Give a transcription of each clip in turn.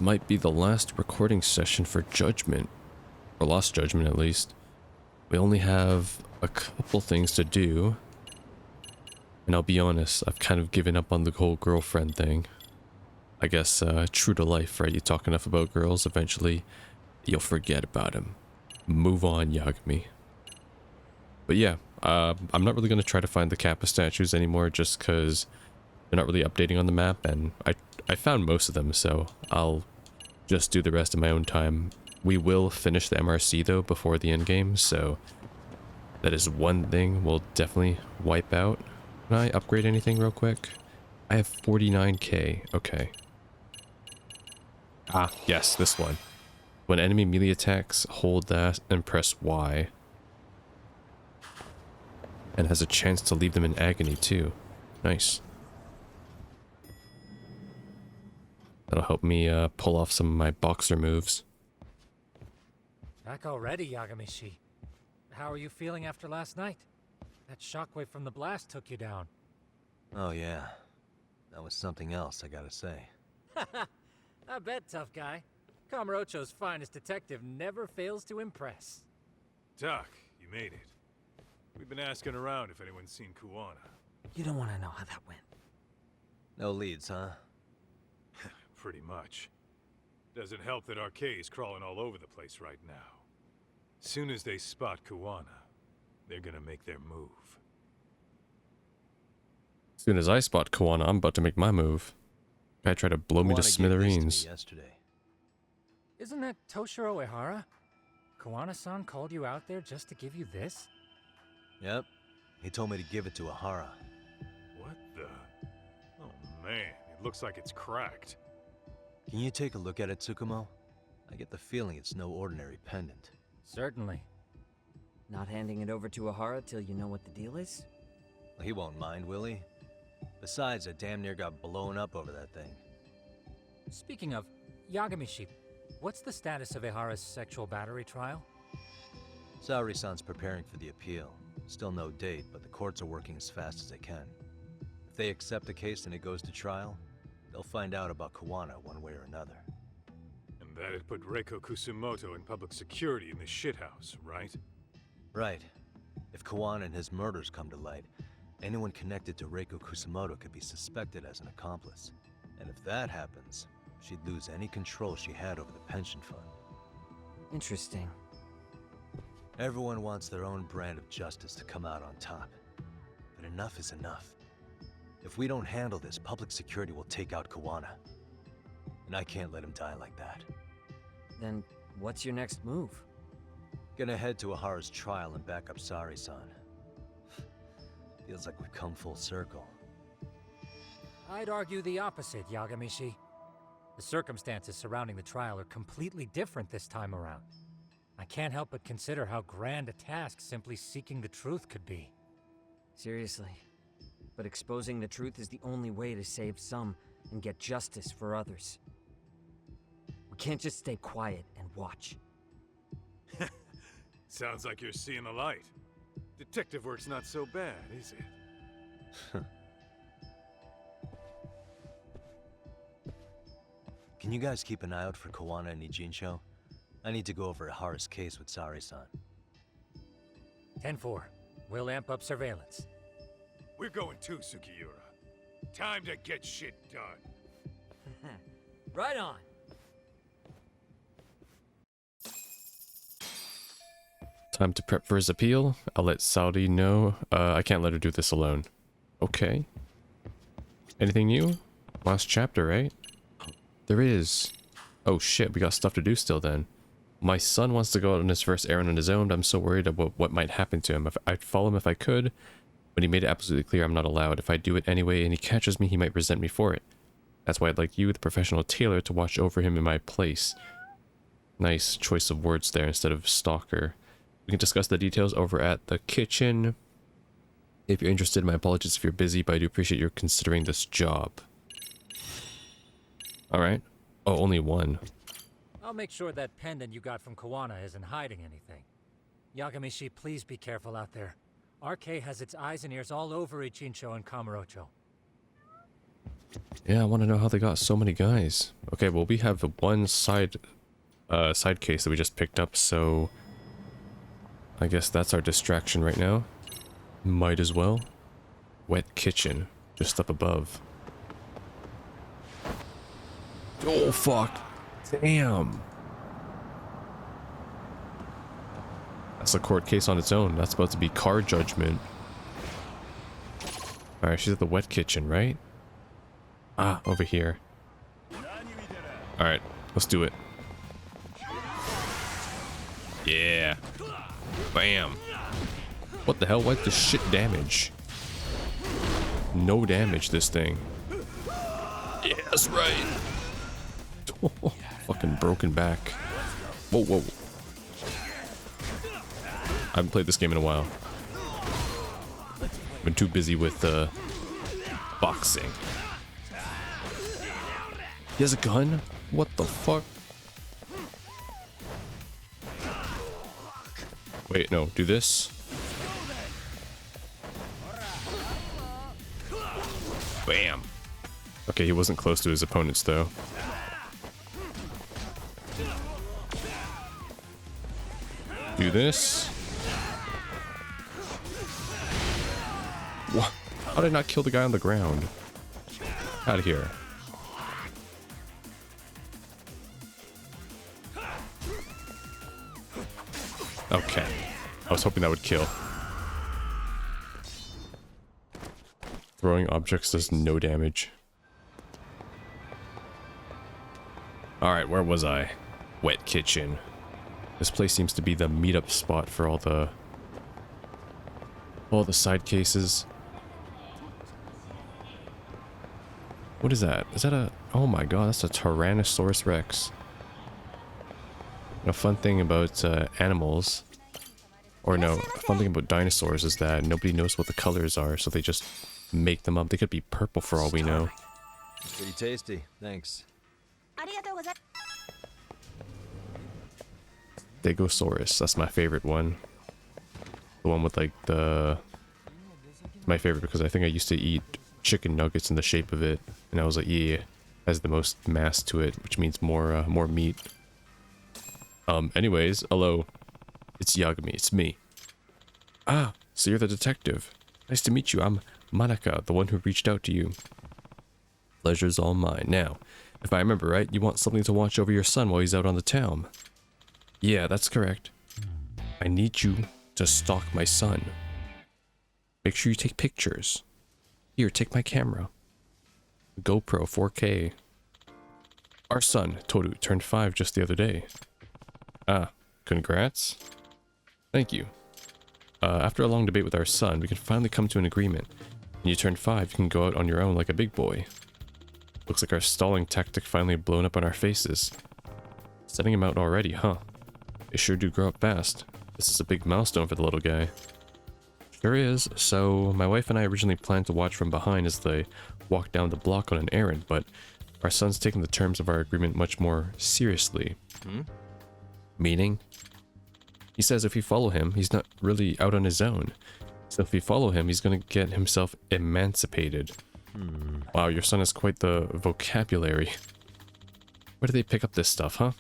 Might be the last recording session for Judgment. Or Lost Judgment, at least. We only have a couple things to do. And I'll be honest, I've kind of given up on the whole girlfriend thing. I guess, true to life, right? You talk enough about girls, eventually you'll forget about them. Move on, Yagami. But yeah, I'm not really going to try to find the Kappa statues anymore just because they're not really updating on the map, and I found most of them, so I'll just do the rest in my own time. We will finish the MRC though before the end game, so that is one thing we'll definitely wipe out. Can I upgrade anything real quick? I have 49k. Okay. Ah, yes, this one. When enemy melee attacks, hold that and press Y. And has a chance to leave them in agony too. Nice. That'll help me pull off some of my boxer moves. Back already, Yagami. How are you feeling after last night? That shockwave from the blast took you down. Oh yeah. That was something else, I gotta say. I bet, tough guy. Kamurocho's finest detective never fails to impress. Doc, you made it. We've been asking around if anyone's seen Kuwana. You don't want to know how that went. No leads, huh? Pretty much. Doesn't help that Arcade's crawling all over the place right now. Soon as they spot Kuwana, they're gonna make their move. As soon as I spot Kuwana, I'm about to make my move. Guy tried to blow me to Kuwana gave this smithereens. to me yesterday. Isn't that Toshiro Ehara? Kuwana-san called you out there just to give you this? Yep. He told me to give it to Ehara. What the? Oh man, it looks like it's cracked. Can you take a look at it, Tsukumo? I get the feeling it's no ordinary pendant. Certainly. Not handing it over to Ehara till you know what the deal is? He won't mind, will he? Besides, I damn near got blown up over that thing. Speaking of, Yagami, what's the status of Ehara's sexual battery trial? Saori-san's preparing for the appeal. Still no date, but the courts are working as fast as they can. If they accept the case and it goes to trial, they'll find out about Kuwana one way or another. And that'd put Reiko Kusumoto in public security in the shithouse, right? Right. If Kuwana and his murders come to light, anyone connected to Reiko Kusumoto could be suspected as an accomplice. And if that happens, she'd lose any control she had over the pension fund. Interesting. Everyone wants their own brand of justice to come out on top. But enough is enough. If we don't handle this, public security will take out Kuwana. And I can't let him die like that. Then what's your next move? Gonna head to Ehara's trial and back up Saori-san. Feels like we've come full circle. I'd argue the opposite, Yagami. The circumstances surrounding the trial are completely different this time around. I can't help but consider how grand a task simply seeking the truth could be. Seriously. But exposing the truth is the only way to save some and get justice for others. We can't just stay quiet and watch. Sounds like you're seeing the light. Detective work's not so bad, is it? Can you guys keep an eye out for Kuwana and Ijincho? I need to go over Ehara's case with Saori-san. 10-4. We'll amp up surveillance. We're going too, Sugiura. Time to get shit done. Right on! Time to prep for his appeal. I'll let Saudi know. I can't let her do this alone. Okay. Anything new? Last chapter, right? There is. Oh shit, we got stuff to do still then. My son wants to go out on his first errand on his own, but I'm so worried about what might happen to him. I'd follow him if I could, but he made it absolutely clear I'm not allowed. If I do it anyway and he catches me, he might resent me for it. That's why I'd like you, the professional tailor, to watch over him in my place. Nice choice of words there instead of stalker. We can discuss the details over at the kitchen. If you're interested, my apologies if you're busy, but I do appreciate you considering this job. Alright. Oh, only one. I'll make sure that pendant you got from Kuwana isn't hiding anything. Yagami, please be careful out there. RK has its eyes and ears all over Ichincho and Kamurocho. Yeah, I want to know how they got so many guys. Okay, well, we have one side case that we just picked up, so I guess that's our distraction right now. Might as well. Wet kitchen, just up above. Oh, fuck. Damn. That's a court case on its own. That's about to be car judgment. Alright, she's at the wet kitchen, right? Ah, over here. Alright, let's do it. Yeah. Bam. What the hell? What the shit damage? No damage, this thing. Yeah, that's right. Oh, fucking broken back. Whoa, whoa. I haven't played this game in a while. Been too busy with boxing. He has a gun? What the fuck? Wait, no, do this. Bam. Okay, he wasn't close to his opponents though. Do this. What? How did I not kill the guy on the ground? Out of here. Okay. I was hoping that would kill. Throwing objects does no damage. Alright, where was I? Wet kitchen. This place seems to be the meetup spot for all the side cases. What is that? Is that a... Oh my god, that's a Tyrannosaurus Rex. A fun thing about animals, or no, a fun thing about dinosaurs is that nobody knows what the colors are, so they just make them up. They could be purple for all we know. Pretty tasty, thanks. Stegosaurus, that's my favorite one. The one with like the... My favorite because I think I used to eat chicken nuggets in the shape of it, and I was like, yeah, has the most mass to it, which means more meat. Anyways, hello. It's Yagami, it's me. Ah, so you're the detective. Nice to meet you, I'm Manaka, the one who reached out to you. Pleasure's all mine. Now, if I remember right, you want something to watch over your son while he's out on the town. Yeah, that's correct. I need you to stalk my son. Make sure you take pictures. Here, take my camera. GoPro 4K. Our son, Toru, turned 5 just the other day. Ah, congrats. Thank you. After a long debate with our son, we can finally come to an agreement. When you turn 5, you can go out on your own like a big boy. Looks like our stalling tactic finally blown up on our faces. Setting him out already, huh? They sure do grow up fast. This is a big milestone for the little guy. Sure is. So, my wife and I originally planned to watch from behind as they walk down the block on an errand, but our son's taking the terms of our agreement much more seriously. Meaning? He says if we follow him, he's not really out on his own. So if we follow him, he's gonna get himself emancipated. Wow, your son has quite the vocabulary. Where do they pick up this stuff, huh?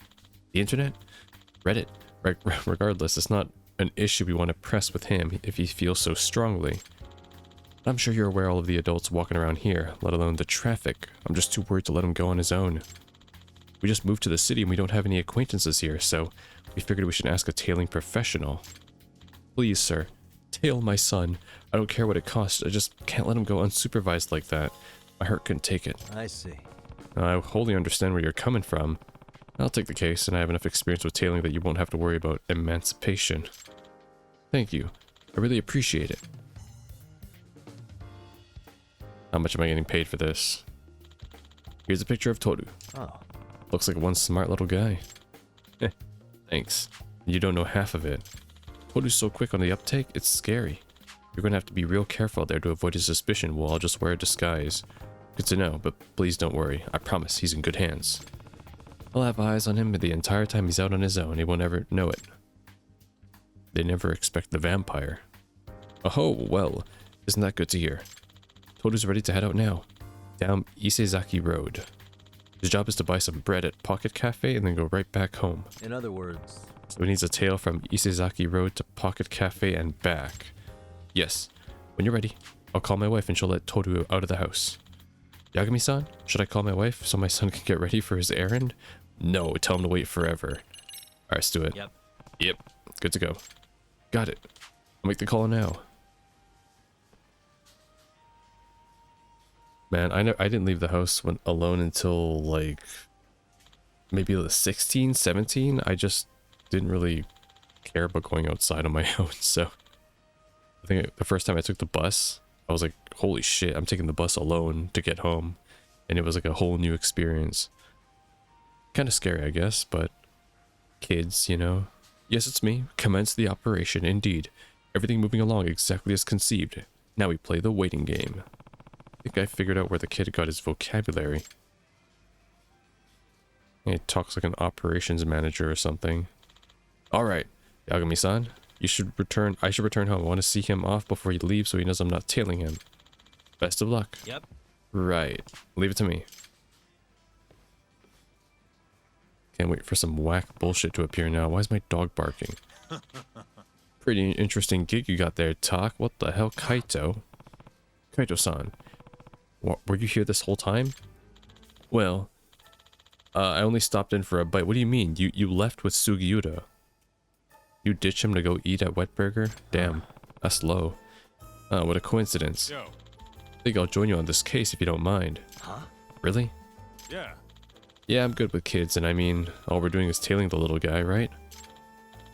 The internet? Reddit? Regardless, it's not an issue we want to press with him if he feels so strongly. I'm sure you're aware of all of the adults walking around here, let alone the traffic. I'm just too worried to let him go on his own. We just moved to the city and we don't have any acquaintances here, so we figured we should ask a tailing professional. Please, sir, tail my son. I don't care what it costs, I just can't let him go unsupervised like that. My heart couldn't take it. I see. I wholly understand where you're coming from. I'll take the case, and I have enough experience with tailing that you won't have to worry about emancipation. Thank you. I really appreciate it. How much am I getting paid for this? Here's a picture of Toru. Oh. Looks like one smart little guy. Thanks. You don't know half of it. Toru's so quick on the uptake, it's scary. You're gonna have to be real careful out there to avoid his suspicion while I'll just wear a disguise. Good to know, but please don't worry. I promise he's in good hands. I'll have eyes on him the entire time he's out on his own. He won't ever know it. They never expect the vampire. Oh, well, isn't that good to hear? Toru's ready to head out now. down Isezaki Road. His job is to buy some bread at Pocket Cafe and then go right back home. In other words, So he needs a tail from Isezaki Road to Pocket Cafe and back. Yes. When you're ready, I'll call my wife and she'll let Toru out of the house. Yagami-san, should I call my wife so my son can get ready for his errand? No, tell him to wait forever. Alright, let's do it. Yep. Good to go. Got it. I'll make the call now. Man, I didn't leave the house alone until like maybe 16, 17. I just didn't really care about going outside on my own. So I think the first time I took the bus, I was like, holy shit, I'm taking the bus alone to get home. And it was like a whole new experience. Kind of scary, I guess, but kids, you know. Yes, it's me. Commence the operation, indeed. Everything moving along exactly as conceived. Now we play the waiting game. I think I figured out where the kid got his vocabulary. He talks like an operations manager or something. Alright, Yagami-san, I should return home. I want to see him off before he leaves so he knows I'm not tailing him. Best of luck. Yep. Right. Leave it to me. Can't wait for some whack bullshit to appear now. Why is my dog barking? Pretty interesting gig you got there, Tak. What the hell, Kaito? Kaito-san. Were you here this whole time? Well, I only stopped in for a bite. What do you mean? You left with Sugiura? You ditched him to go eat at Wetburger? Damn, that's low. What a coincidence. Yo. I think I'll join you on this case if you don't mind. Huh? Really? Yeah. Yeah, I'm good with kids, and I mean, all we're doing is tailing the little guy, right?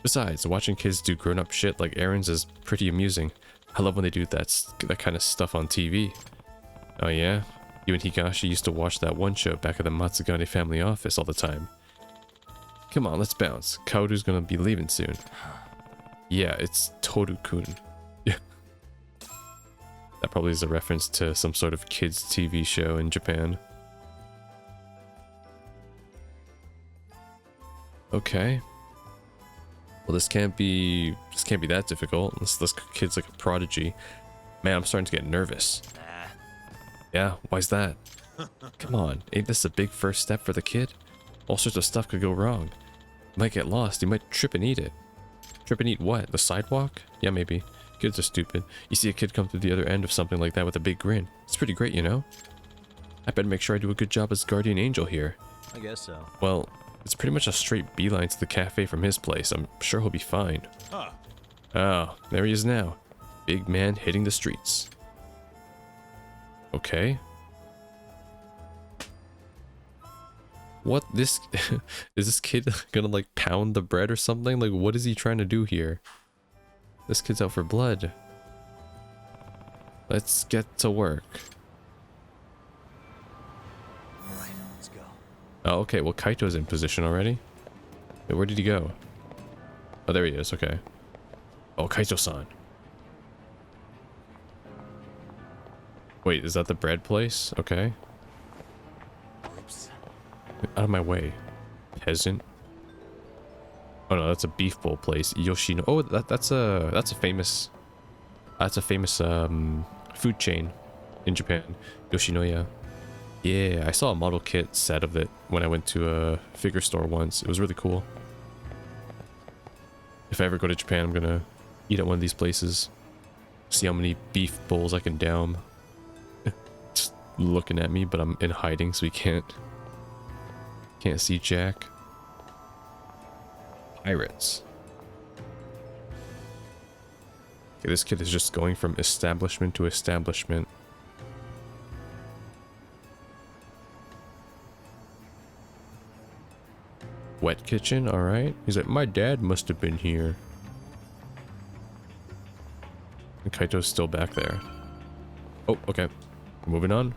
Besides, watching kids do grown-up shit like errands is pretty amusing. I love when they do that kind of stuff on TV. Oh yeah? You and Higashi used to watch that one show back at the Matsugane family office all the time. Come on, let's bounce. Kaoru's gonna be leaving soon. Yeah, it's Toru-kun. Yeah. That probably is a reference to some sort of kids TV show in Japan. Okay. Well, this can't be that difficult. This kid's like a prodigy. Man, I'm starting to get nervous. Yeah, why's that? Come on, ain't this a big first step for the kid? All sorts of stuff could go wrong. You might get lost, you might trip and eat it. Trip and eat what? The sidewalk? Yeah, maybe. Kids are stupid. You see a kid come through the other end of something like that with a big grin. It's pretty great, you know? I better make sure I do a good job as guardian angel here. I guess so. Well, it's pretty much a straight beeline to the cafe from his place. I'm sure he'll be fine. Huh. Oh, there he is now. Big man hitting the streets. Okay. What is this kid gonna like pound the bread or something? Like, what is he trying to do here? This kid's out for blood. Let's get to work. Alright, let's go. Oh, okay. Well, Kaito's in position already. Wait, where did he go? Oh, there he is. Okay. Oh, Kaito-san. Wait, is that the bread place? Okay. Oops. Out of my way, peasant. Oh no, that's a beef bowl place. Yoshino. Oh, that's a famous food chain in Japan. Yoshinoya. Yeah, I saw a model kit set of it when I went to a figure store once. It was really cool. If I ever go to Japan, I'm gonna eat at one of these places. See how many beef bowls I can down. Just looking at me, but I'm in hiding, so he can't see Jack. Pirates. Okay, this kid is just going from establishment to establishment. Wet kitchen, alright. He's like, my dad must have been here. And Kaito's still back there. Oh, okay. Moving on.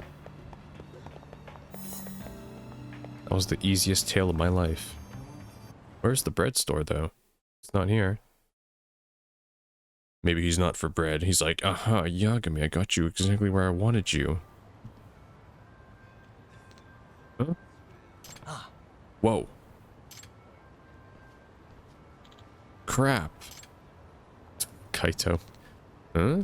That was the easiest tale of my life. Where's the bread store, though? It's not here. Maybe he's not for bread. He's like, aha, Yagami, I got you exactly where I wanted you. Huh? Whoa. Crap. Kaito. Huh?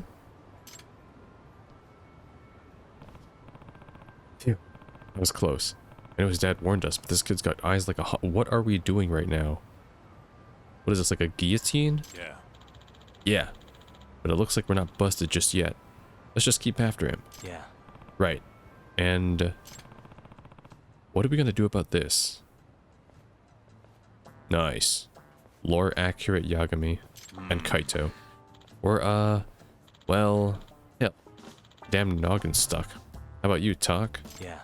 That was close. I know his dad warned us, but this kid's got eyes like a what are we doing right now? What is this, like a guillotine? Yeah. Yeah. But it looks like we're not busted just yet. Let's just keep after him. Yeah. Right. And what are we gonna do about this? Nice. Lore accurate Yagami and Kaito. Or well, hell, damn noggin's stuck. How about you, Talk? Yeah.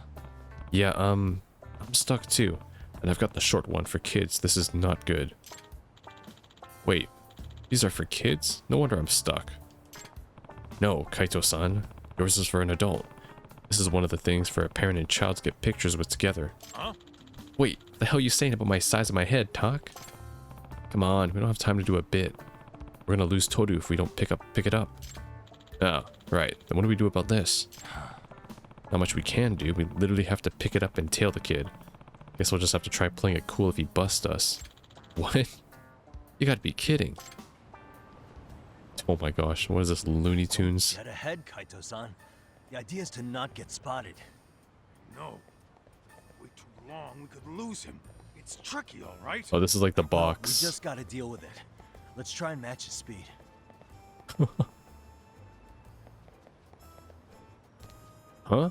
Yeah, I'm stuck too. And I've got the short one for kids. This is not good. Wait, these are for kids? No wonder I'm stuck. No, Kaito-san. Yours is for an adult. This is one of the things for a parent and child to get pictures with together. Huh? Wait, the hell are you saying about my size of my head, Talk? Come on, we don't have time to do a bit. We're gonna lose Toru if we don't pick it up. Oh, right. Then what do we do about this? Not much we can do. We literally have to pick it up and tail the kid. Guess we'll just have to try playing it cool if he busts us. What? You gotta be kidding. Oh my gosh, what is this, Looney Tunes? Get ahead, Kaito-san. The idea is to not get spotted. No. Wait too long, we could lose him. It's tricky, all right? Oh, this is like the We box. just gotta deal with it. Let's try and match his speed. Huh?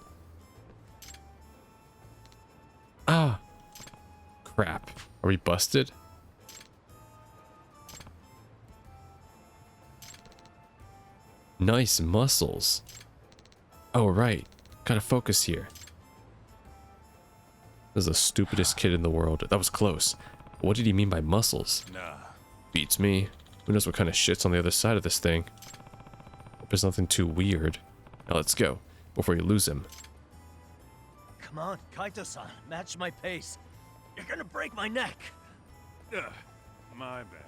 Ah! Crap. Are we busted? Nice muscles. Oh, right. Gotta focus here. This is the stupidest kid in the world. That was close. What did he mean by muscles? Nah. Beats me. Who knows what kind of shit's on the other side of this thing? Hope there's nothing too weird. Now let's go, before you lose him. Come on, Kaito-san. Match my pace. You're gonna break my neck. Ugh, my bad.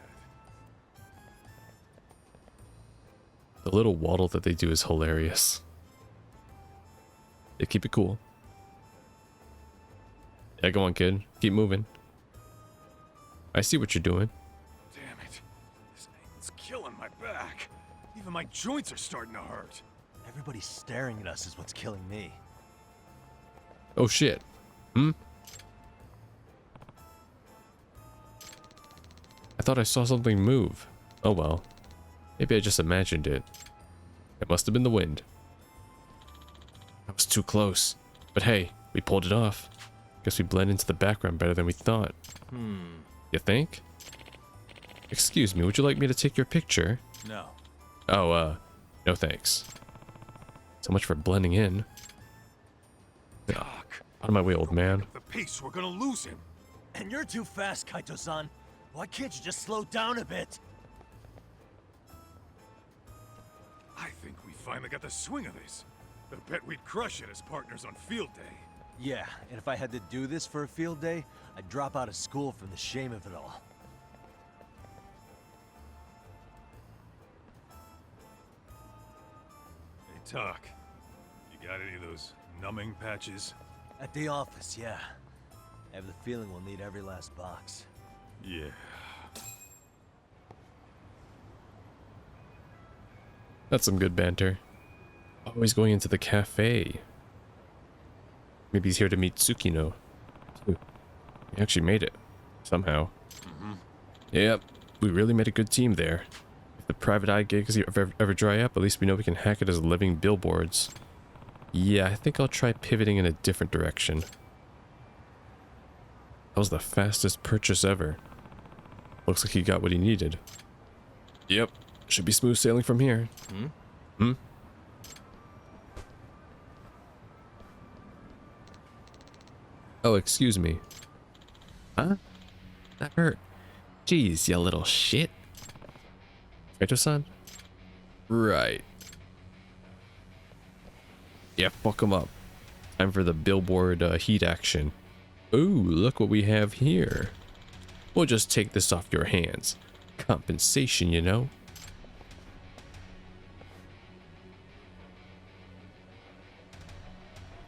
The little waddle that they do is hilarious. Yeah, keep it cool. Yeah, go on, kid. Keep moving. I see what you're doing. Damn it. This angle's killing my back. Even my joints are starting to hurt. Everybody staring at us is what's killing me. Oh shit. Hmm? I thought I saw something move. Oh well. Maybe I just imagined it. It must have been the wind. That was too close. But hey, we pulled it off. Guess we blend into the background better than we thought. You think? Excuse me, would you like me to take your picture? No. Oh, no thanks. So much for blending in. Doc. Out of my way, old man. The pace, we're gonna lose him. And you're too fast, Kaito-san. Why can't you just slow down a bit? I think we finally got the swing of this. I bet we'd crush it as partners on field day. Yeah, and if I had to do this for a field day, I'd drop out of school from the shame of it all. Hey, Talk. You got any of those numbing patches? At the office, yeah. I have the feeling we'll need every last box. Yeah. That's some good banter. Always going into the cafe. Maybe he's here to meet Tsukino. We actually made it. Somehow. Yep, we really made a good team there. If the private eye gigs ever dry up, at least we know we can hack it as living billboards. Yeah, I think I'll try pivoting in a different direction. That was the fastest purchase ever. Looks like he got what he needed. Yep, should be smooth sailing from here. Hmm? Oh, excuse me. Huh? That hurt. Jeez, you little shit. Kaito-san? Right. Yeah, fuck him up. Time for the billboard heat action. Ooh, look what we have here. We'll just take this off your hands. Compensation, you know.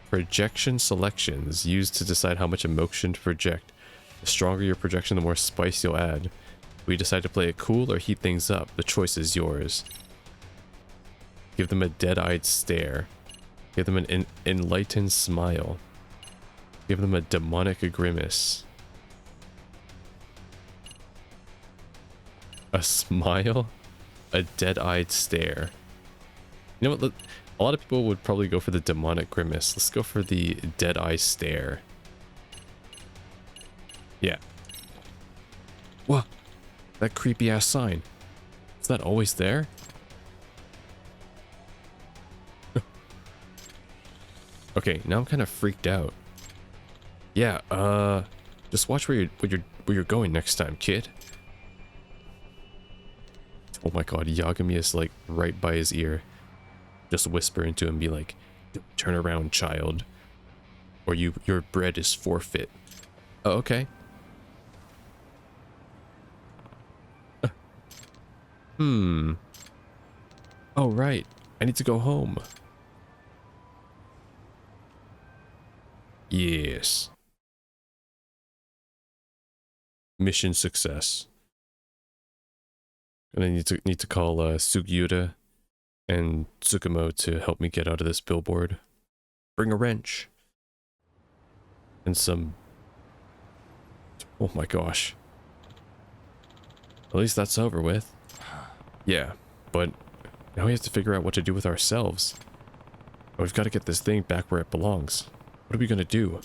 Projection selections used to decide how much emotion to project. The stronger your projection, the more spice you'll add. We decide to play it cool or heat things up. The choice is yours. Give them a dead-eyed stare. Give them an enlightened smile. Give them a demonic grimace. A smile? A dead-eyed stare. You know what? A lot of people would probably go for the demonic grimace. Let's go for the dead-eye stare. Yeah. Whoa! That creepy-ass sign. Is that always there? Okay, now I'm kind of freaked out. Yeah, just watch where you're going next time, kid. Oh my god, Yagami is like right by his ear. Just whisper into him, be like, "Turn around, child, or your bread is forfeit." Oh, okay. Oh right, I need to go home. Yes. Mission success. And I need to call Sugiura and Tsukumo to help me get out of this billboard. Bring a wrench. And some... Oh my gosh. At least that's over with. Yeah, but now we have to figure out what to do with ourselves. We've got to get this thing back where it belongs. What are we gonna do?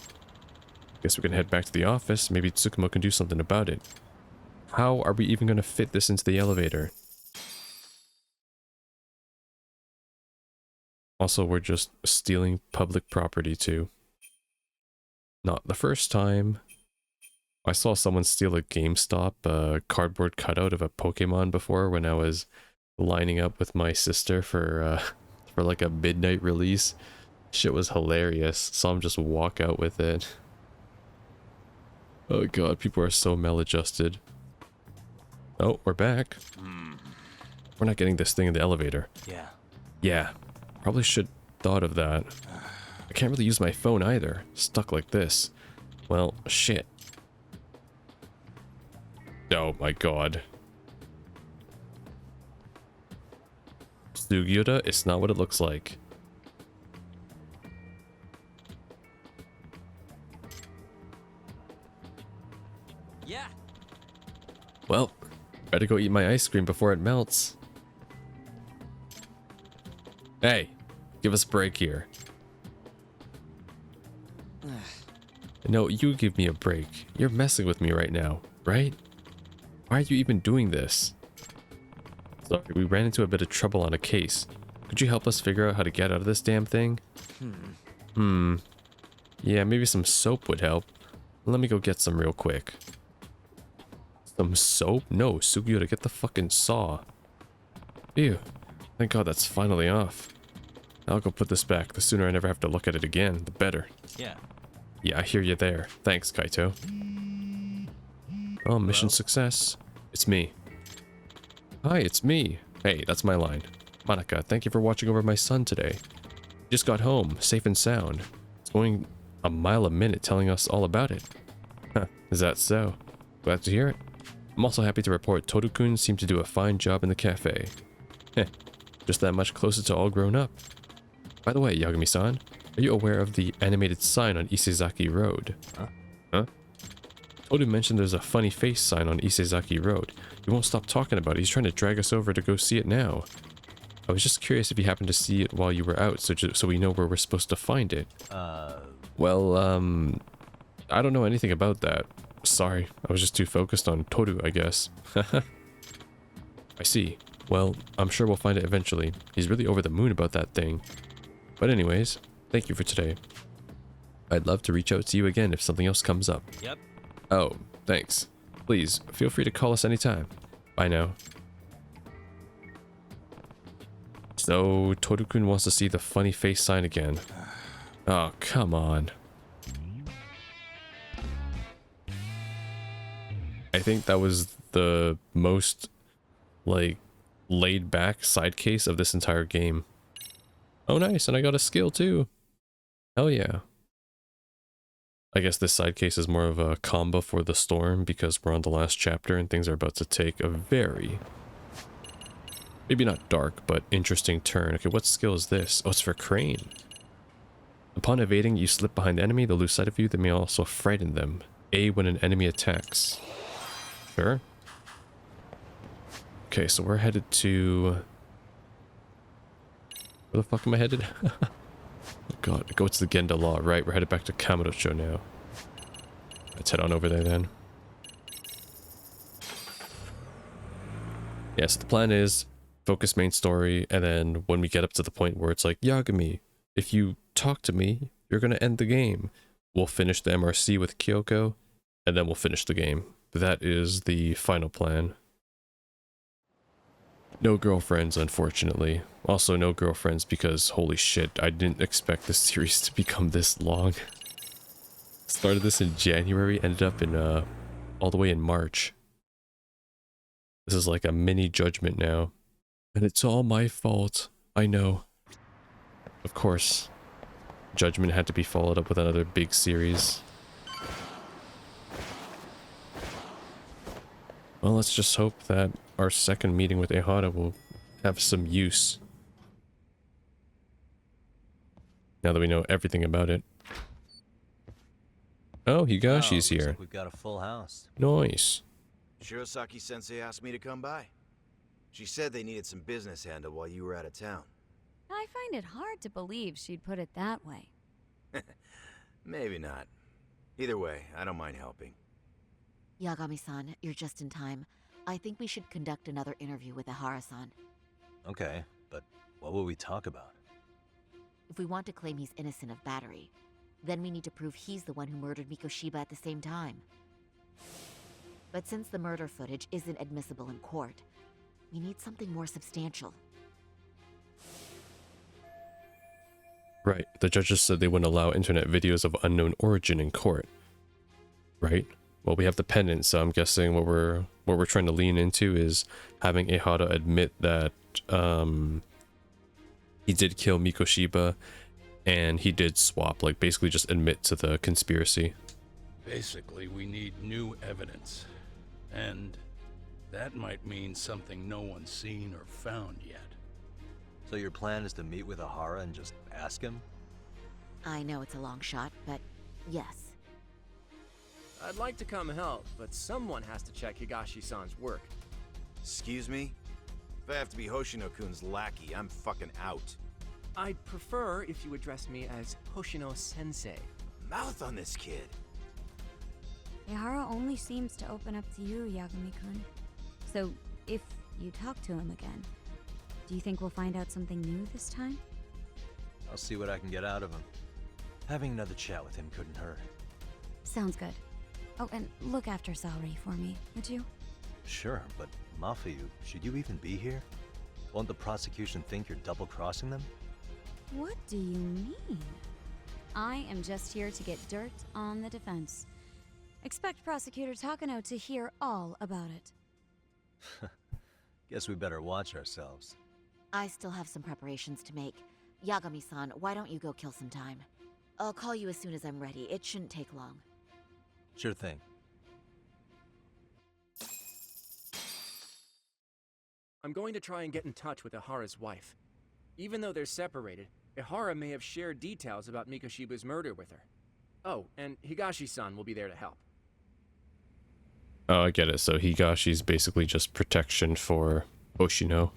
Guess we can head back to the office. Maybe Tsukumo can do something about it. How are we even gonna fit this into the elevator? Also, we're just stealing public property too. Not the first time. I saw someone steal a GameStop cardboard cutout of a Pokemon before when I was lining up with my sister for like a midnight release. Shit was hilarious. Saw him just walk out with it. Oh god, people are so maladjusted. Oh, we're back. We're not getting this thing in the elevator. Yeah. Yeah, probably should thought of that. I can't really use my phone either. Stuck like this. Well, shit. Oh my god. Sugiura, it's not what it looks like. Yeah. Well, better go eat my ice cream before it melts. Hey, give us a break here. No, you give me a break. You're messing with me right now, right? Why are you even doing this? Sorry, we ran into a bit of trouble on a case. Could you help us figure out how to get out of this damn thing? Yeah, maybe some soap would help. Let me go get some real quick. Some soap? No, Sugiura, get the fucking saw. Ew. Thank god that's finally off. I'll go put this back. The sooner I never have to look at it again, the better. Yeah. Yeah, I hear you there. Thanks, Kaito. Oh, mission success. It's me. Hi, it's me. Hey, that's my line. Monica, thank you for watching over my son today. Just got home, safe and sound. It's going a mile a minute telling us all about it. Huh, is that so? Glad to hear it. I'm also happy to report Toru-kun seemed to do a fine job in the cafe. Heh, just that much closer to all grown up. By the way, Yagami-san, are you aware of the animated sign on Isezaki Road? Huh? Toru mentioned there's a funny face sign on Isezaki Road. He won't stop talking about it. He's trying to drag us over to go see it now. I was just curious if you happened to see it while you were out, so we know where we're supposed to find it. Well, I don't know anything about that. Sorry, I was just too focused on Toru, I guess. I see. Well, I'm sure we'll find it eventually. He's really over the moon about that thing. But anyways, thank you for today. I'd love to reach out to you again if something else comes up. Yep. Oh, thanks. Please, feel free to call us anytime. Bye now. So, Toru-kun wants to see the funny face sign again. Oh, come on. I think that was the most, like, laid-back side case of this entire game. Oh, nice, and I got a skill too. Hell yeah. I guess this side case is more of a combo for the storm because we're on the last chapter and things are about to take a very, maybe not dark, but interesting turn. Okay, what skill is this? Oh, it's for Crane. Upon evading, you slip behind the enemy. They'll lose sight of you. They may also frighten them. A, when an enemy attacks. Sure. Okay, so we're headed to... Where the fuck am I headed? Oh god, go to the Genda Law. Right, we're headed back to Kamurocho now. Let's head on over there then. Yeah, so the plan is focus main story, and then when we get up to the point where it's like, Yagami, if you talk to me, you're gonna end the game. We'll finish the MRC with Kyoko, and then we'll finish the game. That is the final plan. No girlfriends, unfortunately. Also no girlfriends because, holy shit, I didn't expect this series to become this long. Started this in January, ended up in, all the way in March. This is like a mini judgment now. And it's all my fault. I know. Of course. Judgment had to be followed up with another big series. Well, let's just hope that our second meeting with Ehara will have some use. Now that we know everything about it. Oh, Higashi's Wow, here. looks like we've got a full house. Nice. Shirosaki-sensei asked me to come by. She said they needed some business handled while you were out of town. I find it hard to believe she'd put it that way. Maybe not. Either way, I don't mind helping. Yagami-san, you're just in time. I think we should conduct another interview with Ehara-san. Okay, but what will we talk about? If we want to claim he's innocent of battery, then we need to prove he's the one who murdered Mikoshiba at the same time. But since the murder footage isn't admissible in court, we need something more substantial. Right. The judges said they wouldn't allow internet videos of unknown origin in court. Right? Well, we have the pendant, so I'm guessing what we're trying to lean into is having Ehara admit that he did kill Mikoshiba and he did swap, like basically just admit to the conspiracy. Basically, we need new evidence. And that might mean something no one's seen or found yet. So your plan is to meet with Ehara and just ask him? I know it's a long shot, but yes. I'd like to come help, but someone has to check Higashi-san's work. Excuse me? If I have to be Hoshino-kun's lackey, I'm fucking out. I'd prefer if you address me as Hoshino-sensei. Mouth on this kid. Ehara only seems to open up to you, Yagami-kun. So, if you talk to him again, do you think we'll find out something new this time? I'll see what I can get out of him. Having another chat with him couldn't hurt. Sounds good. Oh, and look after Saori for me, would you? Sure, but Mafuyu, should you even be here? Won't the prosecution think you're double-crossing them? What do you mean? I am just here to get dirt on the defense. Expect Prosecutor Takano to hear all about it. Guess we better watch ourselves. I still have some preparations to make. Yagami-san, why don't you go kill some time? I'll call you as soon as I'm ready. It shouldn't take long. Sure thing. I'm going to try and get in touch with Ehara's wife. Even though they're separated, Ehara may have shared details about Mikoshiba's murder with her. Oh, and Higashi-san will be there to help. Oh, I get it. So Higashi's basically just protection for Hoshino.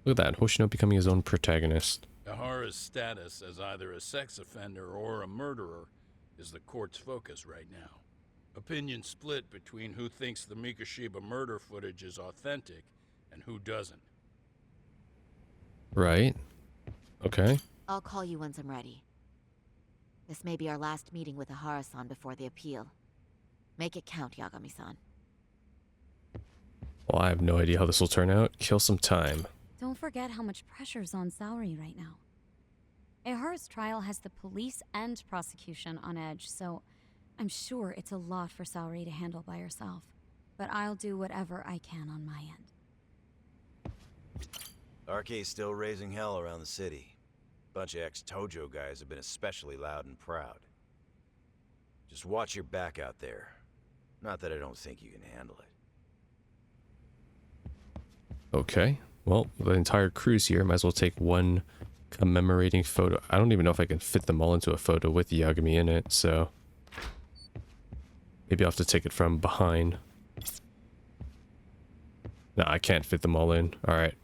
Look at that, Hoshino becoming his own protagonist. Ehara's status as either a sex offender or a murderer is the court's focus right now. Opinion split between who thinks the Mikoshiba murder footage is authentic and who doesn't. Right. Okay. I'll call you once I'm ready. This may be our last meeting with Ehara-san before the appeal. Make it count, Yagami-san. Well, I have no idea how this will turn out. Kill some time. Don't forget how much pressure's on Saori right now. Ehara's trial has the police and prosecution on edge, so I'm sure it's a lot for Saori to handle by herself. But I'll do whatever I can on my end. RK's still raising hell around the city. Bunch of ex-Tojo guys have been especially loud and proud. Just watch your back out there. Not that I don't think you can handle it. Okay. Well, the entire crew's here. Might as well take one commemorating photo. I don't even know if I can fit them all into a photo with Yagami in it, so maybe I'll have to take it from behind. No, I can't fit them all in. Alright.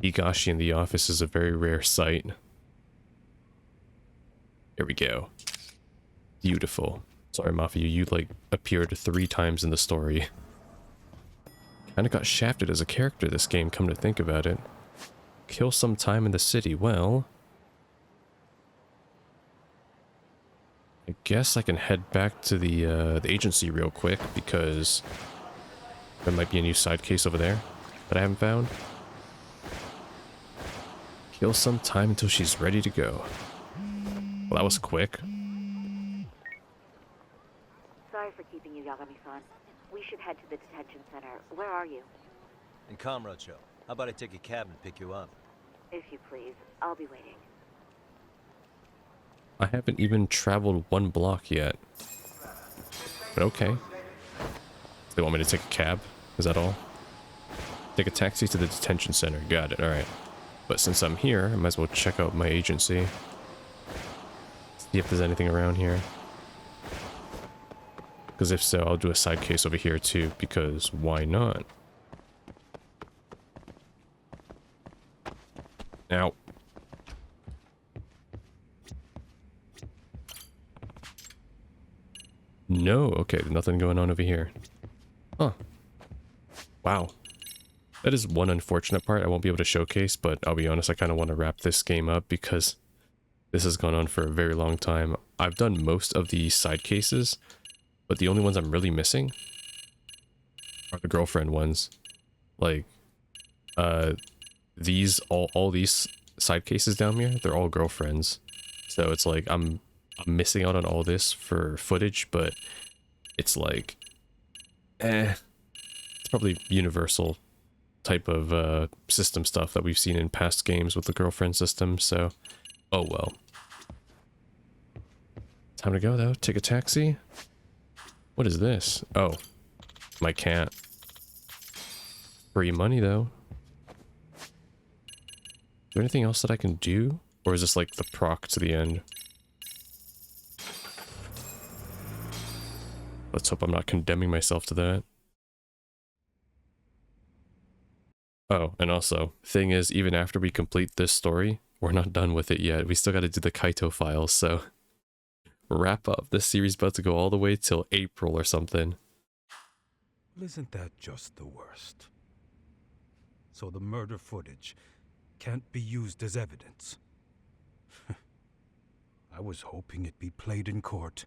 Higashi in the office is a very rare sight. Here we go. Beautiful. Sorry, Mafia, you like appeared 3 times in the story. Kinda got shafted as a character this game, come to think about it. Kill some time in the city. Well, I guess I can head back to the agency real quick because there might be a new side case over there that I haven't found. Kill some time until she's ready to go. Well, that was quick. Sorry for keeping you, Yagami-san. We should head to the detention center. Where are you? In Kamurocho. How about I take a cab and pick you up? If you please. I'll be waiting. I haven't even traveled 1 block yet. But okay. They want me to take a cab? Is that all? Take a taxi to the detention center. Got it. Alright. But since I'm here, I might as well check out my agency. See if there's anything around here. Because if so, I'll do a side case over here too, because why not? Now. No, okay, nothing going on over here. Huh. Wow. That is one unfortunate part I won't be able to showcase, but I'll be honest, I kind of want to wrap this game up because this has gone on for a very long time. I've done most of the side cases, but the only ones I'm really missing are the girlfriend ones. Like, these, all these side cases down here, they're all girlfriends. So it's like, I'm missing out on all this for footage, but it's like, it's probably universal type of system stuff that we've seen in past games with the girlfriend system, so oh well. Time to go though. Take a taxi. What is this? Oh, my cat. Free money though. Is there anything else that I can do? Or is this like the proc to the end? Let's hope I'm not condemning myself to that. Oh, and also, thing is, even after we complete this story, we're not done with it yet. We still gotta do the Kaito files, so wrap up. This series about to go all the way till April or something. Isn't that just the worst? So the murder footage can't be used as evidence. I was hoping it'd be played in court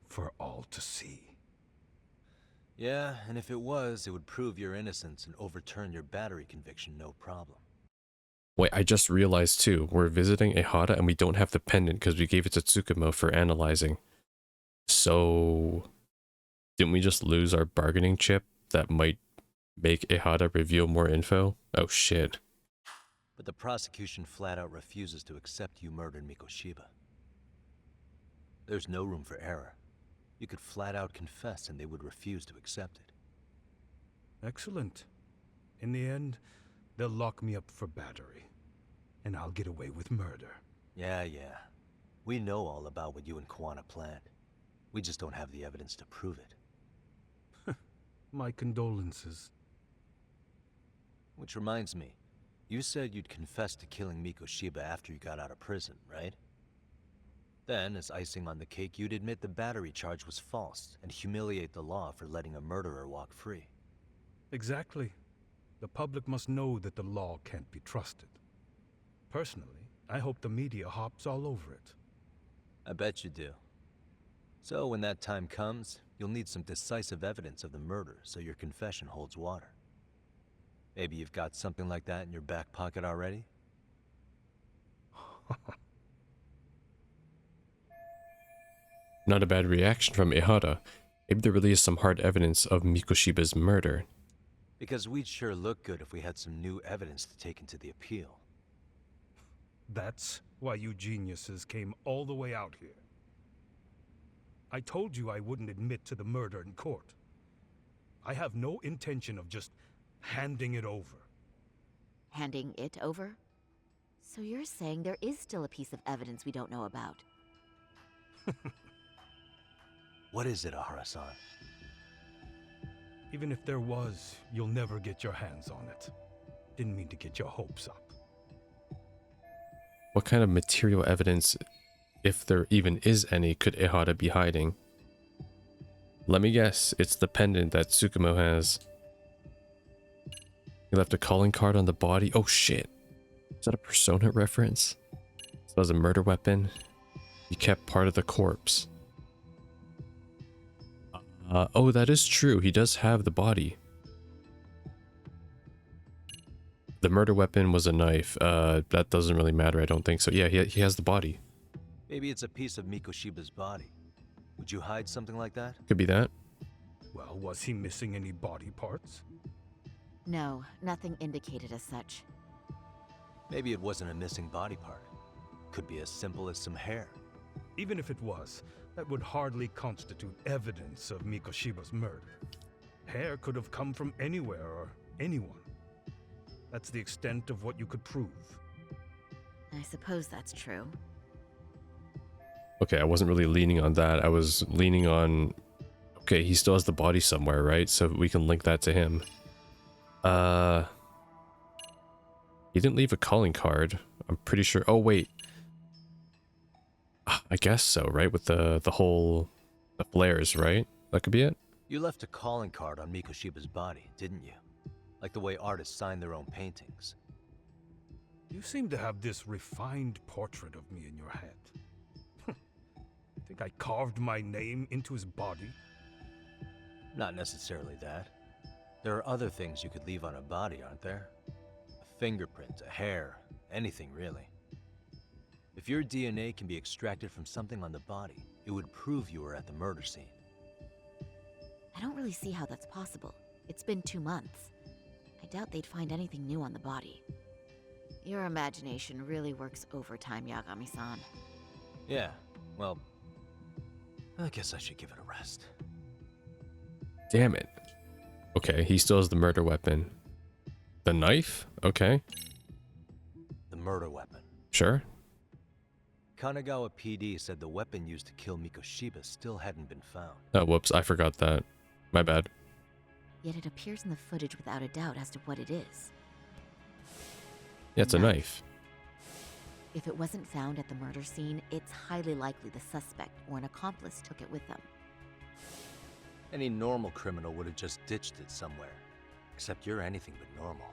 for all to see. Yeah, and if it was, it would prove your innocence and overturn your battery conviction, no problem. Wait, I just realized too, we're visiting Ehara and we don't have the pendant because we gave it to Tsukumo for analyzing. So, didn't we just lose our bargaining chip that might make Ehara reveal more info? Oh shit. But the prosecution flat out refuses to accept you murdered Mikoshiba. There's no room for error. You could flat out confess and they would refuse to accept it. Excellent. In the end, they'll lock me up for battery. And I'll get away with murder. Yeah. We know all about what you and Kuwana planned. We just don't have the evidence to prove it. My condolences. Which reminds me, you said you'd confess to killing Mikoshiba after you got out of prison, right? Then, as icing on the cake, you'd admit the battery charge was false and humiliate the law for letting a murderer walk free. Exactly. The public must know that the law can't be trusted. Personally, I hope the media hops all over it. I bet you do. So when that time comes, you'll need some decisive evidence of the murder so your confession holds water. Maybe you've got something like that in your back pocket already? Not a bad reaction from Ehara. Maybe there really is some hard evidence of Mikoshiba's murder. Because we'd sure look good if we had some new evidence to take into the appeal. That's why you geniuses came all the way out here. I told you I wouldn't admit to the murder in court. I have no intention of just handing it over. Handing it over? So you're saying there is still a piece of evidence we don't know about? What is it, Ehara-san? Even if there was, you'll never get your hands on it. Didn't mean to get your hopes up. What kind of material evidence, if there even is any, could Ehara be hiding? Let me guess, it's the pendant that Tsukumo has. He left a calling card on the body. Oh shit. Is that a Persona reference? So that was a murder weapon. He kept part of the corpse. Oh, that is true. He does have the body. The murder weapon was a knife. That doesn't really matter, I don't think so. Yeah, he has the body. Maybe it's a piece of Mikoshiba's body. Would you hide something like that? Could be that. Well, was he missing any body parts? No, nothing indicated as such. Maybe it wasn't a missing body part. Could be as simple as some hair. Even if it was, that would hardly constitute evidence of Mikoshiba's murder. Hair could have come from anywhere or anyone. That's the extent of what you could prove. I suppose that's true. Okay, I wasn't really leaning on that. I was leaning on... Okay, he still has the body somewhere, right? So we can link that to him. He didn't leave a calling card. I'm pretty sure... Oh, wait. I guess so, right? With the whole... The flares, right? That could be it? You left a calling card on Mikoshiba's body, didn't you? Like the way artists sign their own paintings. You seem to have this refined portrait of me in your head. Think I carved my name into his body? Not necessarily that. There are other things you could leave on a body, aren't there? A fingerprint, a hair, anything really. If your DNA can be extracted from something on the body, it would prove you were at the murder scene. I don't really see how that's possible. It's been 2 months. I doubt they'd find anything new on the body. Your imagination really works overtime, Yagami-san. Yeah, well, I guess I should give it a rest. Damn it. Okay, he still has the murder weapon. The knife? Okay. The murder weapon. Sure. Kanagawa PD said the weapon used to kill Mikoshiba still hadn't been found. Oh, whoops, I forgot that. My bad. Yet it appears in the footage without a doubt as to what it is. Yeah, it's a knife. If it wasn't found at the murder scene, it's highly likely the suspect or an accomplice took it with them. Any normal criminal would have just ditched it somewhere. Except you're anything but normal.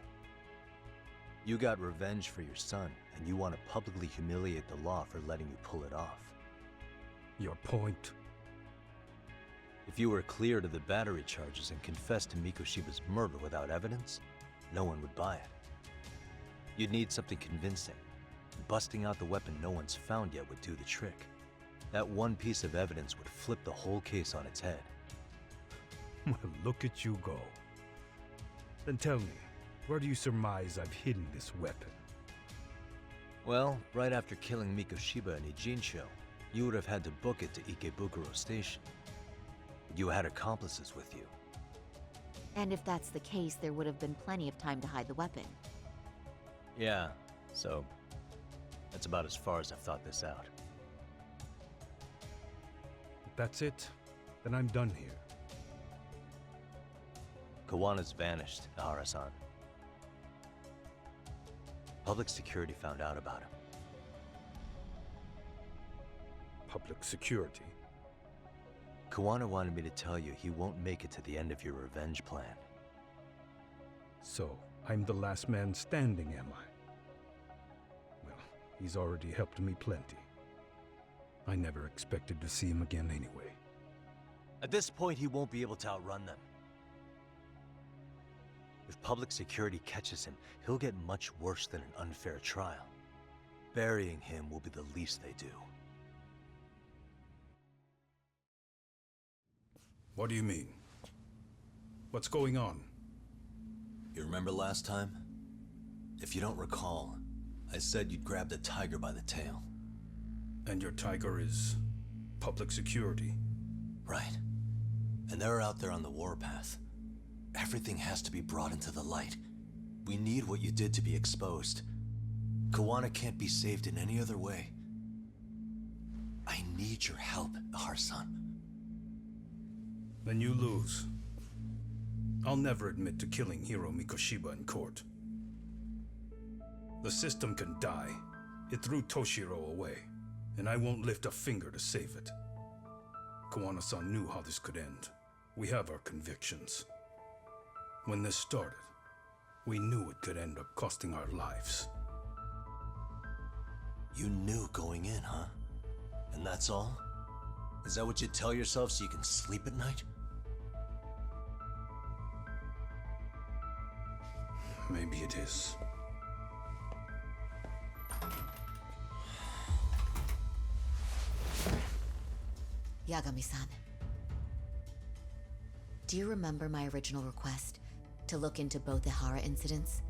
You got revenge for your son, and you want to publicly humiliate the law for letting you pull it off. Your point? If you were cleared of the battery charges and confessed to Mikoshiba's murder without evidence, no one would buy it. You'd need something convincing. Busting out the weapon no one's found yet would do the trick. That one piece of evidence would flip the whole case on its head. Well, look at you go. Then tell me, where do you surmise I've hidden this weapon? Well, right after killing Mikoshiba and Ijincho, you would have had to book it to Ikebukuro Station. You had accomplices with you. And if that's the case, there would have been plenty of time to hide the weapon. Yeah, so that's about as far as I've thought this out. If that's it, then I'm done here. Kuwana's vanished, Ehara-san. Public security found out about him. Public security? Kuwana wanted me to tell you he won't make it to the end of your revenge plan. So, I'm the last man standing, am I? Well, he's already helped me plenty. I never expected to see him again anyway. At this point, he won't be able to outrun them. If public security catches him, he'll get much worse than an unfair trial. Burying him will be the least they do. What do you mean? What's going on? You remember last time? If you don't recall, I said you'd grab the tiger by the tail. And your tiger is public security? Right. And they're out there on the warpath. Everything has to be brought into the light. We need what you did to be exposed. Kuwana can't be saved in any other way. I need your help, Ehara-san. Then you lose. I'll never admit to killing Hiro Mikoshiba in court. The system can die. It threw Toshiro away, and I won't lift a finger to save it. Kuwana-san knew how this could end. We have our convictions. When this started, we knew it could end up costing our lives. You knew going in, huh? And that's all? Is that what you tell yourself so you can sleep at night? Maybe it is. Yagami-san. Do you remember my original request to look into both Ehara incidents?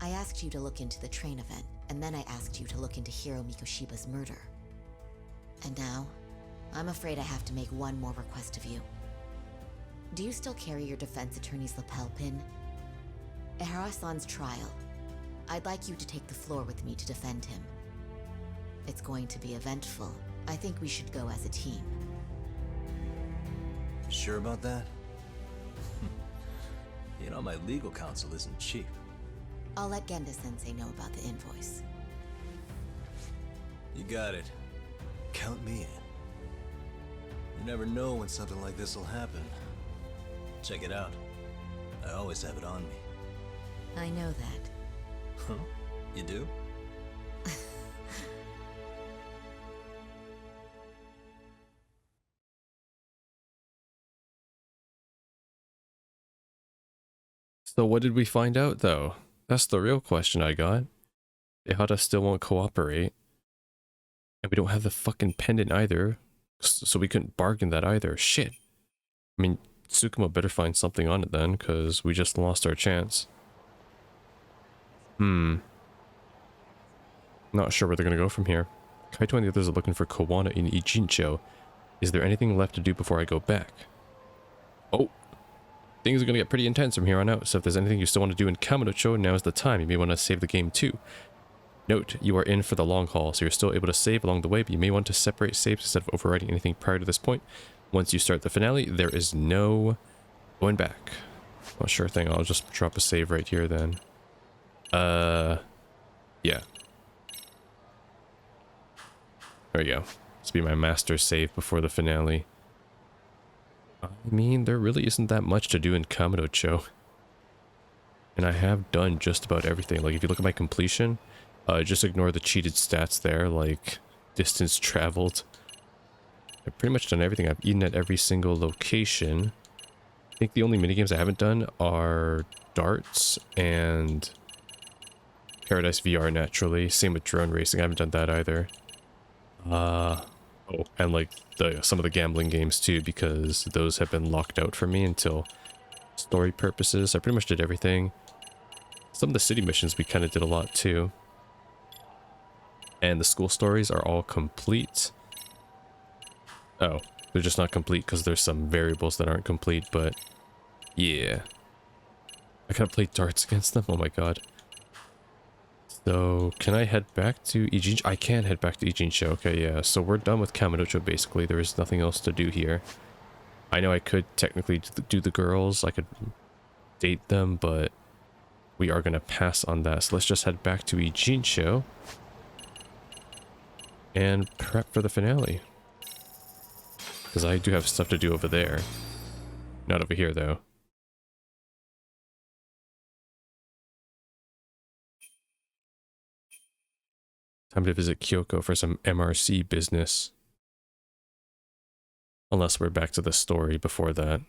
I asked you to look into the train event, and then I asked you to look into Hiro Mikoshiba's murder. And now, I'm afraid I have to make one more request of you. Do you still carry your defense attorney's lapel pin? Ehara-san's trial. I'd like you to take the floor with me to defend him. It's going to be eventful. I think we should go as a team. Sure about that? You know, my legal counsel isn't cheap. I'll let Genda-sensei know about the invoice. You got it. Count me in. You never know when something like this will happen. Check it out. I always have it on me. I know that. Huh? You do? So what did we find out, though? That's the real question I got. Ehara still won't cooperate. And we don't have the fucking pendant either. So we couldn't bargain that either. Shit. I mean, Tsukumo better find something on it then, because we just lost our chance. Not sure where they're gonna go from here. Kaito and the others are looking for Kuwana in Ijincho. Is there anything left to do before I go back? Oh! Things are gonna get pretty intense from here on out, so if there's anything you still want to do in Kamurocho, now is the time. You may want to save the game too. Note, you are in for the long haul, so you're still able to save along the way, but you may want to separate saves instead of overwriting anything prior to this point. Once you start the finale, there is no going back. Well, sure thing, I'll just drop a save right here then. Yeah. There we go. This will be my master save before the finale. I mean, there really isn't that much to do in Kamurocho. And I have done just about everything. Like, if you look at my completion, just ignore the cheated stats there, like distance traveled. I've pretty much done everything. I've eaten at every single location. I think the only minigames I haven't done are darts and Paradise VR naturally. Same with drone racing. I haven't done that either. Oh, and like some of the gambling games too, because those have been locked out for me until story purposes. I pretty much did everything. Some of the city missions we kind of did a lot too. And the school stories are all complete. Oh, they're just not complete because there's some variables that aren't complete, but yeah. I gotta play darts against them? Oh my god. So, can I head back to Ijincho? I can head back to Ijincho. Okay, yeah. So we're done with Kamurocho, basically. There is nothing else to do here. I know I could technically do the girls. I could date them, but we are going to pass on that. So let's just head back to Ijincho and prep for the finale. Because I do have stuff to do over there. Not over here, though. Time to visit Kyoko for some MRC business. Unless we're back to the story before that.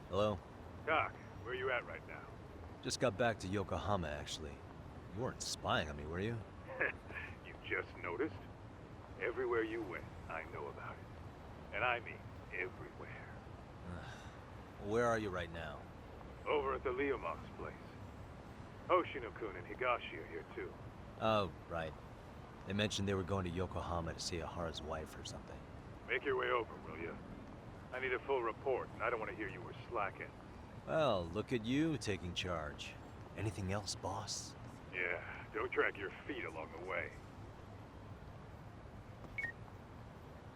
Hello? Doc, where you at right now? Just got back to Yokohama, actually. You weren't spying on me, were you? You just noticed? Everywhere you went, I know about it. And I mean everywhere. Where are you right now? Over at the Leomont's place. Hoshino-kun and Higashi are here too. Oh, right. They mentioned they were going to Yokohama to see Ehara's wife or something. Make your way over, will you? I need a full report, and I don't want to hear you were slacking. Well, look at you taking charge. Anything else, boss? Yeah, don't drag your feet along the way.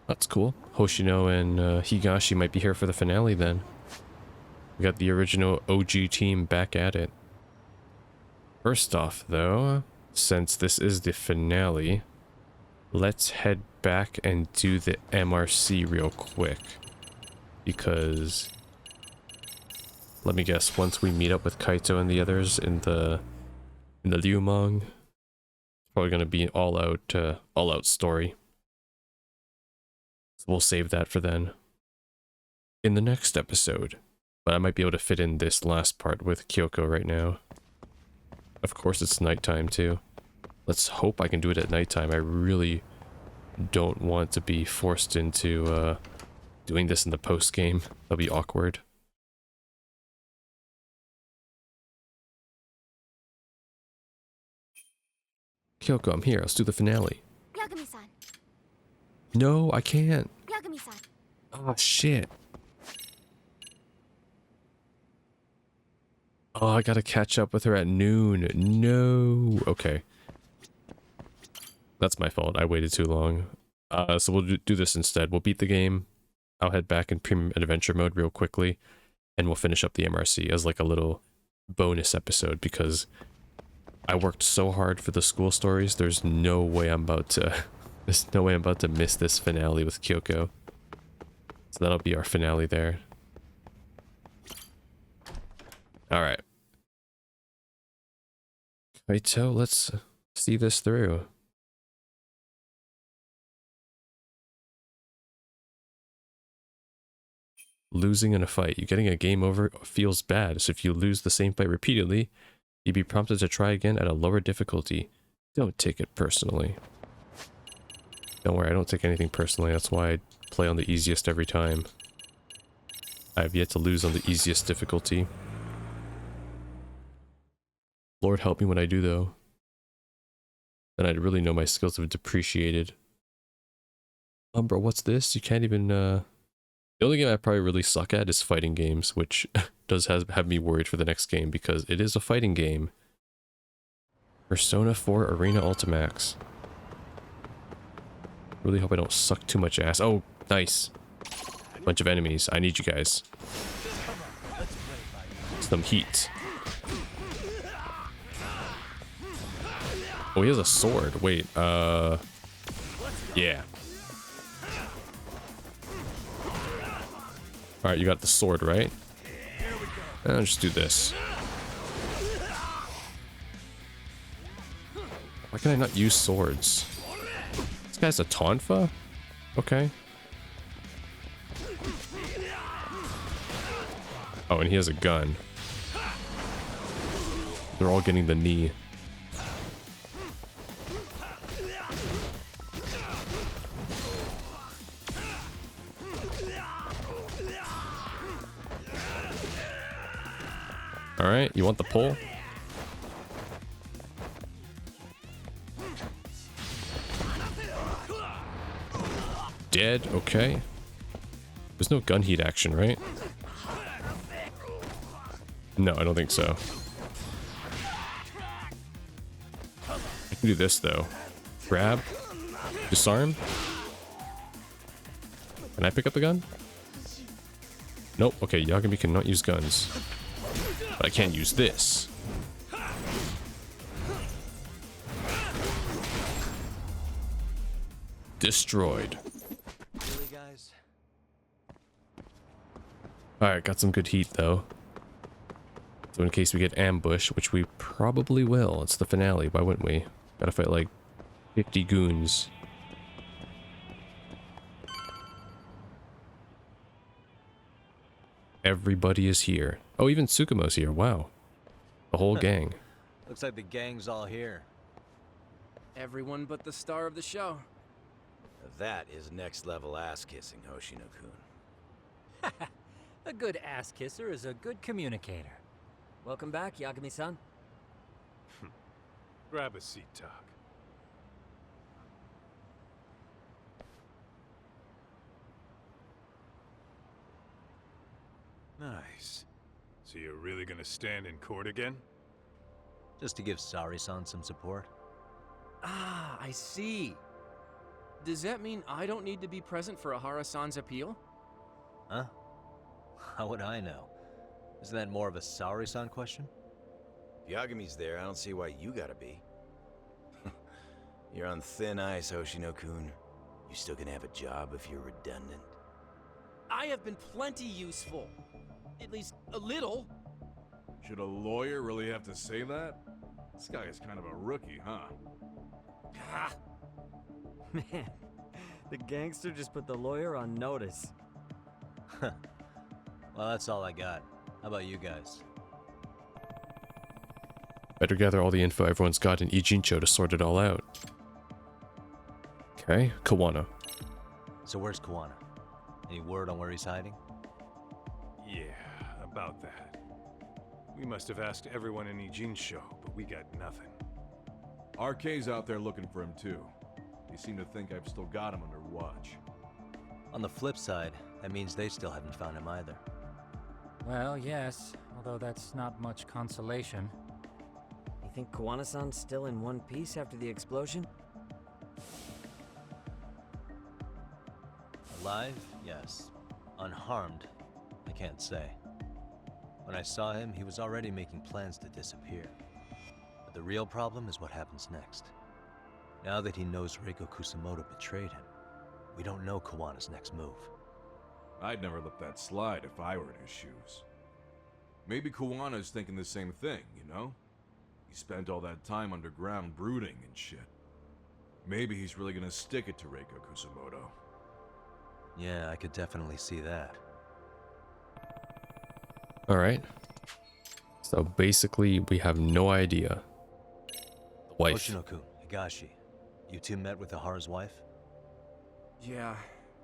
That's cool. Hoshino and Higashi might be here for the finale then. We got the original OG team back at it. First off, though, since this is the finale, let's head back and do the MRC real quick. Because, let me guess, once we meet up with Kaito and the others in the Liumang, it's probably going to be an all-out story. So we'll save that for then. In the next episode. But I might be able to fit in this last part with Kyoko right now. Of course it's nighttime too. Let's hope I can do it at nighttime. I really don't want to be forced into doing this in the post-game. That'll be awkward. Kyoko, I'm here. Let's do the finale. Yagami-san. No, I can't. Yagami-san. Oh, shit. Oh, I gotta catch up with her at noon. No. Okay. That's my fault. I waited too long. So we'll do this instead. We'll beat the game. I'll head back in premium adventure mode real quickly. And we'll finish up the MRC as like a little bonus episode because I worked so hard for the school stories. There's no way I'm about to miss this finale with Kyoko. So that'll be our finale there. Alright. Kaito, let's see this through. Losing in a fight. You getting a game over feels bad, so if you lose the same fight repeatedly, you'd be prompted to try again at a lower difficulty. Don't take it personally. Don't worry, I don't take anything personally. That's why I play on the easiest every time. I have yet to lose on the easiest difficulty. Lord help me when I do, though. Then I'd really know my skills have depreciated. Bro, what's this? You can't even, The only game I probably really suck at is fighting games, which does have me worried for the next game, because it is a fighting game. Persona 4 Arena Ultimax. Really hope I don't suck too much ass. Oh, nice. Bunch of enemies. I need you guys. Some heat. Oh, he has a sword. Wait, yeah. Alright, you got the sword, right? I'll just do this. Why can I not use swords? This guy's a Tonfa? Okay. Oh, and he has a gun. They're all getting the knee. Alright, you want the pole? Dead, okay. There's no gun heat action, right? No, I don't think so. I can do this, though. Grab. Disarm. Can I pick up the gun? Nope, okay, Yagami cannot use guns. But I can't use this. Destroyed. Really, guys? Alright, got some good heat though. So in case we get ambushed, which we probably will. It's the finale, why wouldn't we? Gotta fight like 50 goons. Everybody is here. Oh, even Tsukumo's here. Wow. The whole gang. Looks like the gang's all here. Everyone but the star of the show. That is next level ass kissing, Hoshino-kun. A good ass kisser is a good communicator. Welcome back, Yagami-san. Grab a seat, Tak. Nice. So you're really gonna stand in court again? Just to give Saori-san some support. Ah, I see. Does that mean I don't need to be present for Ehara-san's appeal? Huh? How would I know? Isn't that more of a Saori-san question? If Yagami's there, I don't see why you gotta be. You're on thin ice, Hoshino-kun. You still gonna have a job if you're redundant? I have been plenty useful. At least a little. Should a lawyer really have to say that? This guy is kind of a rookie, huh? Ah, Man, the gangster just put the lawyer on notice. Well, that's all I got. How about you guys? Better gather all the info everyone's got in Ijincho to sort it all out. Okay, Kuwana. So where's Kuwana? Any word on where he's hiding? Yeah, about that. We must have asked everyone in Ijincho, but we got nothing. RK's out there looking for him too. They seem to think I've still got him under watch. On the flip side, that means they still haven't found him either. Well, yes, although that's not much consolation. You think Kuwana-san's still in one piece after the explosion? Alive? Yes. Unharmed? I can't say. When I saw him, he was already making plans to disappear. But the real problem is what happens next. Now that he knows Reiko Kusamoto betrayed him, we don't know Kuwana's next move. I'd never let that slide if I were in his shoes. Maybe Kuwana's thinking the same thing, you know? He spent all that time underground brooding and shit. Maybe he's really gonna stick it to Reiko Kusamoto. Yeah, I could definitely see that. Alright. So basically, we have no idea. The wife. Hoshino-kun, Higashi, you two met with Ehara's wife? yeah,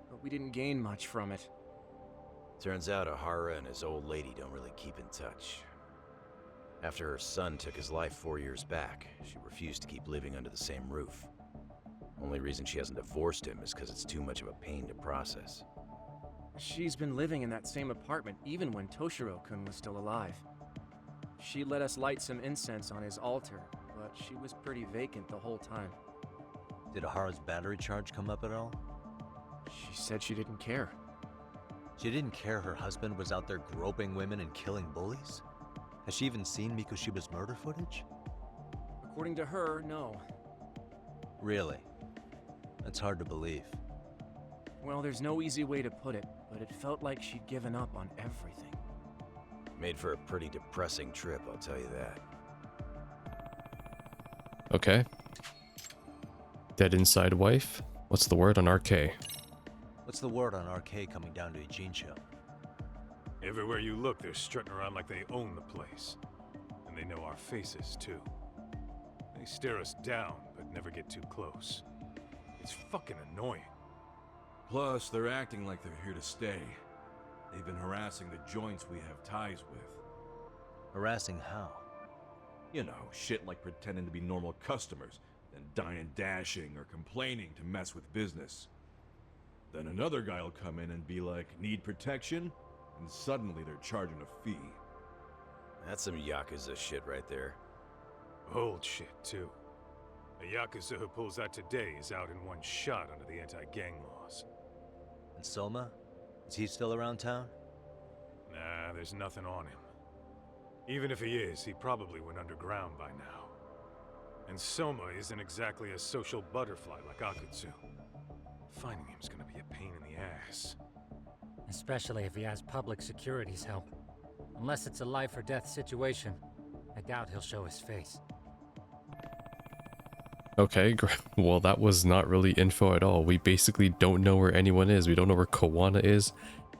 but we didn't gain much from it. Turns out Ehara and his old lady don't really keep in touch. After her son took his life 4 years back, she refused to keep living under the same roof. Only reason she hasn't divorced him is because it's too much of a pain to process. She's been living in that same apartment even when Toshiro-kun was still alive. She let us light some incense on his altar, but she was pretty vacant the whole time. Did Ehara's battery charge come up at all? She said she didn't care. She didn't care her husband was out there groping women and killing bullies? Has she even seen Mikoshiba's murder footage? According to her, no. Really? That's hard to believe. Well, there's no easy way to put it, but it felt like she'd given up on everything. Made for a pretty depressing trip, I'll tell you that. Okay. Dead inside wife? What's the word on RK? What's the word on RK coming down to Ijincho? Everywhere you look, they're strutting around like they own the place. And they know our faces, too. They stare us down, but never get too close. It's fucking annoying. Plus, they're acting like they're here to stay. They've been harassing the joints we have ties with. Harassing how? You know, shit like pretending to be normal customers, then dying dashing or complaining to mess with business. Then another guy will come in and be like, need protection? And suddenly they're charging a fee. That's some Yakuza shit right there. Old shit, too. A Yakuza who pulls out today is out in one shot under the anti-gang laws. And Soma? Is he still around town? Nah, there's nothing on him. Even if he is, he probably went underground by now. And Soma isn't exactly a social butterfly like Akutsu. Finding him's gonna be a pain in the ass. Especially if he has public security's help. Unless it's a life or death situation, I doubt he'll show his face. Okay, well that was not really info at all. We basically don't know where anyone is. We don't know where Kuwana is.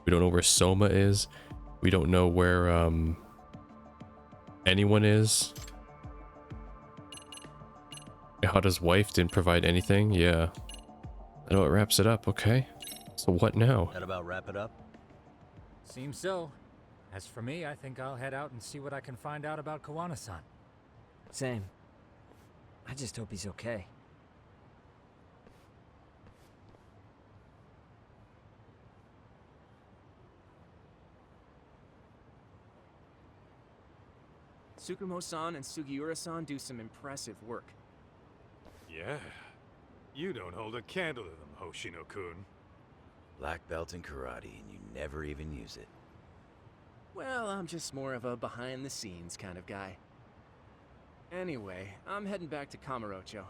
We don't know where Soma is. We don't know where anyone is. Ehara's wife didn't provide anything. Yeah. I know it wraps it up. Okay. So what now? That about wrap it up? Seems so. As for me, I think I'll head out and see what I can find out about Kuwana-san. Same. I just hope he's okay. Tsukumo-san and Sugiura-san do some impressive work. Yeah. You don't hold a candle to them, Hoshino-kun. Black belt in karate, and you never even use it. Well, I'm just more of a behind-the-scenes kind of guy. Anyway, I'm heading back to Kamurocho.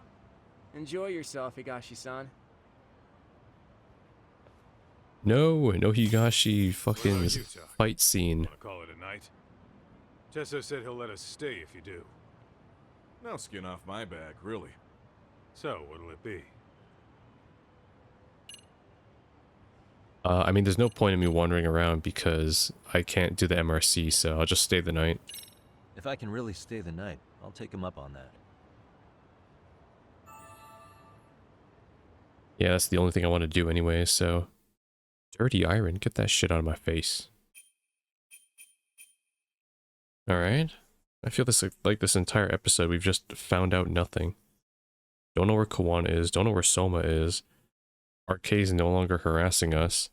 Enjoy yourself, Higashi-san. No Higashi What fucking about you, Tuck? fight scene. Wanna call it a night? Tesso said he'll let us stay if you do. No skin off my back, really. So, what'll it be? I mean, there's no point in me wandering around because I can't do the MRC, so I'll just stay the night. If I can really stay the night, I'll take him up on that. Yeah, that's the only thing I want to do anyway, so... Dirty iron, get that shit out of my face. Alright. I feel this like this entire episode, we've just found out nothing. Don't know where Kuwana is, don't know where Soma is. Arcade's no longer harassing us.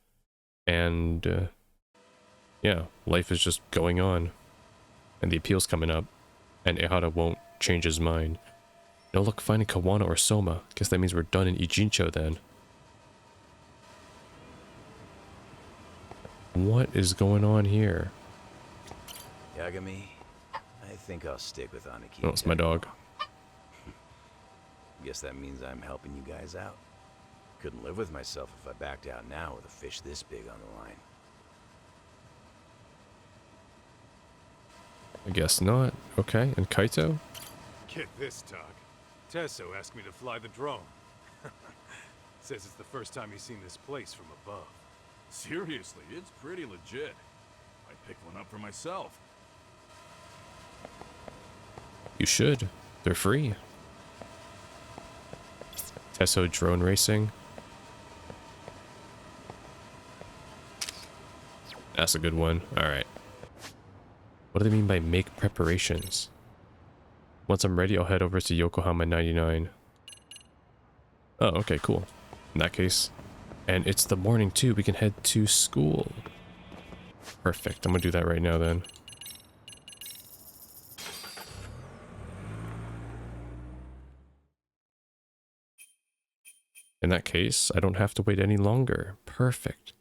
And, yeah, life is just going on. And the appeal's coming up. And Ehara won't change his mind. No luck finding Kuwana or Soma. Guess that means we're done in Ijincho then. What is going on here? Yagami, I think I'll stick with Aniki. Oh, it's my dog. Guess that means I'm helping you guys out. Couldn't live with myself if I backed out now with a fish this big on the line. I guess not. Okay, and Kaito? Get this, Tuck. Tesso asked me to fly the drone. Says it's the first time he's seen this place from above. Seriously, it's pretty legit. I'd pick one up for myself. You should. They're free. Tesso drone racing. That's a good one. Alright. What do they mean by make preparations? Once I'm ready, I'll head over to Yokohama 99. Oh, okay, cool. In that case. And it's the morning too, we can head to school. Perfect, I'm gonna do that right now then. In that case, I don't have to wait any longer. Perfect.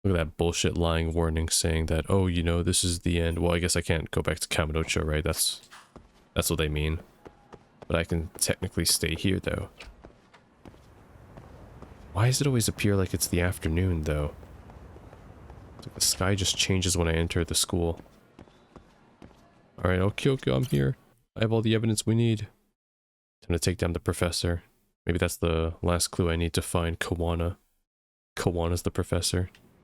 Look at that bullshit lying warning saying that, oh, you know, this is the end. Well, I guess I can't go back to Kamurocho, right? That's what they mean. But I can technically stay here, though. Why does it always appear like it's the afternoon, though? It's like the sky just changes when I enter the school. Alright, Kyoko, I'm here. I have all the evidence we need. Time to take down the professor. Maybe that's the last clue I need to find Kuwana. Kuwana's the professor.